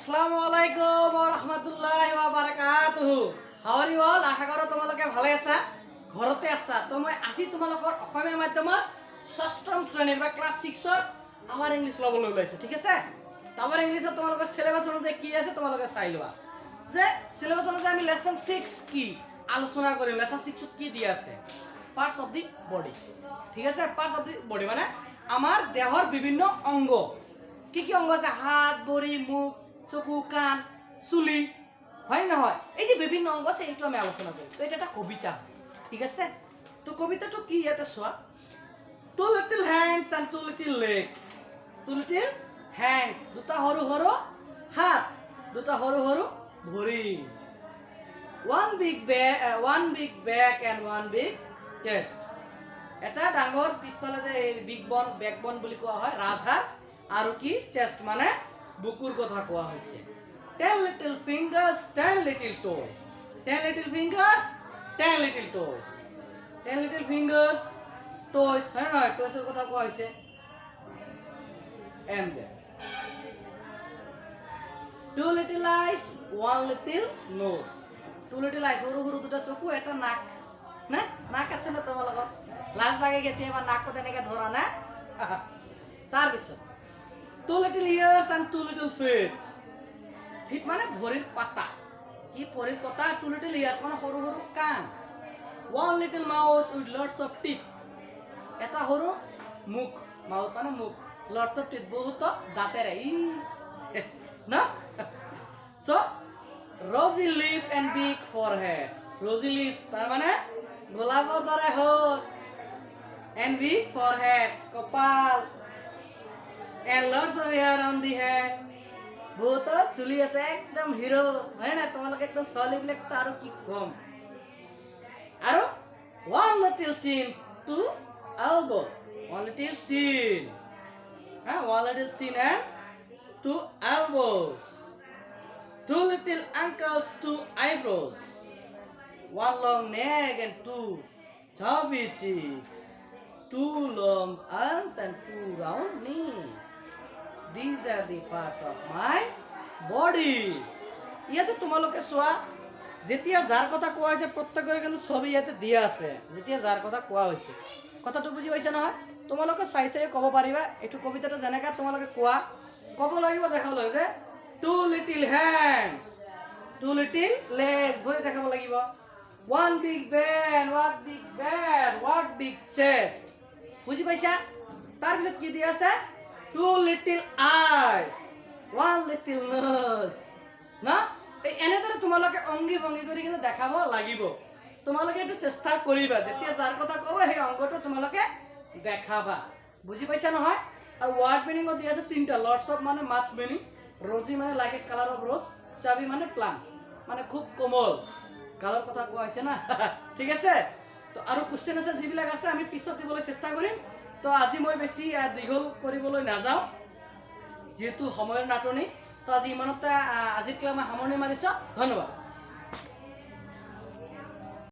Assalamualaikum warahmatullahi wabarakatuh. How are you all? আশা কৰো তোমালোকে ভালে আছা, ঘৰতে আছা। তো মই আজি তোমালোকৰ অসমীয়া মাধ্যমৰ ষষ্ঠম শ্ৰেণীৰ বা ক্লাছ 6ৰ আৱাৰ ইংলিছ ল'বলৈ ওলাইছো, ঠিক আছে? আৱাৰ ইংলিছত তোমালোকৰ সিলেবাস অনুযায়ী কি আছে তোমালোকে চাই লোৱা। যে সিলেবাস অনুযায়ী আমি লেসন 6 কি আলোচনা কৰিম। লেসন 6 ত কি দিয়া আছে? পার্টস অফ দি বডি, ঠিক আছে? পার্টস অফ দি বডি মানে আমাৰ দেহৰ বিভিন্ন অংগ। কি কি অংগ আছে? হাত, ভৰি, মুখ, চকু, কাণ, চুলি, হয় নহয়? এই যে বিভিন্ন অংগ আছে এইটো আমি আলোচনা কৰিম। তো এটা এটা কবিতা, ঠিক আছে? তো কবিতাটো কি ইয়াতে চোৱা। Two little hands and two little legs. Two little hands, দুটা সৰু সৰু হাত, দুটা সৰু সৰু ভৰি। One big back and one big chest. এটা ডাঙৰ পিছফালে যে বিগ বন বেকবন বুলি কোৱা হয় ৰাজহাড়, আৰু কি চেষ্ট মানে বুকুৰ কথা কোৱা হৈছে। 10 little fingers, 10 little toes. 10 little fingers, 10 little toes. 10 little fingers, toes, হয় নহয়? toesৰ কথা কোৱা হৈছে। and then 2 little eyes, 1 little nose. 2 little eyes, সৰু সৰু দুটা চকু, এটা নাক। না নাক আছে না তোমালোকৰ? লাজ লাগে কেতিয়াবা নাকত এনেকে ধৰা না। তাৰপিছত 2 little ears and 2 little feet. feet মানে ভৰিৰ পাতা। কি ভৰিৰ পাতা? 2 little ears মানে সৰু সৰু কাণ। 1 little mouth with lots of teeth. এটা সৰু মুখ, মাউথ মানে মুখ, lots of teeth বহুত দাঁতেৰে না। so rosy lip and big forehead. rosy lips তাৰ মানে গোলাপৰ দৰে ঠোঁট, and big forehead কপাল, and lots of hair on the head. বহুত চুলি আছে, একদম হিৰো, হয় না? তোমালোকে একদম ছোৱালী বিলাক তো আৰু কি কম। আৰু 1 little chin, 2 elbows. 1 little chin, 1 little chin and 2 elbows. 2 little ankles, 2 eyebrows. 1 long neck and 2 chubby cheeks. 2 long arms and 2 round knees. These are the parts of my body. ইয়াতে তোমালোকে চোৱা, যেতিয়া যাৰ কথা কোৱা হৈছে প্ৰত্যেকৰে কিন্তু ছবি ইয়াতে দিয়া আছে। যেতিয়া যাৰ কথা কোৱা হৈছে, কথাটো বুজি পাইছা নহয়? তোমালোকে চাই চাই ক'ব পাৰিবা। এইটো কবিতাটো যেনেকা তোমালোকে কোৱা, ক'ব লাগিব দেখাবলৈ যে 2 little hands, 2 little legs, ভৰি দেখাব লাগিব। 1 big band, what big band, what big chest. বুজি পাইছা? তাৰপিছত কি দিয়া আছে? 2 little eyes, 1 little nose, না? এই এনেদৰে তোমালোকে অংগী ভংগী কৰি কিন্তু দেখাব লাগিব। তোমালোকে এইটো চেষ্টা কৰিবা, যেতিয়া যাৰ কথা ক'ব সেই অংগটো তোমালোকে দেখাবা। বুজি পাইছা নহয়? আৰু ৱাৰ্ড মিনিঙত দিয়া আছে 3টা। লটছ অফ মানে মাছ মিনিং, ৰজি মানে like a colour of rose, চাবি মানে প্লাম মানে খুব কোমল কালাৰ কথা কোৱা হৈছে না। ঠিক আছে? তো আৰু কুৱেশ্যন আছে যিবিলাক আছে আমি পিছত দিবলৈ চেষ্টা কৰিম। তো আজি মই বেছি দীঘল কৰিবলৈ নাযাওঁ, যিহেতু সময়ৰ নাটনি। তো আজি ইমানতে আজিৰ ক্লাছ মই সামৰণি মাৰিছোঁ। ধন্যবাদ।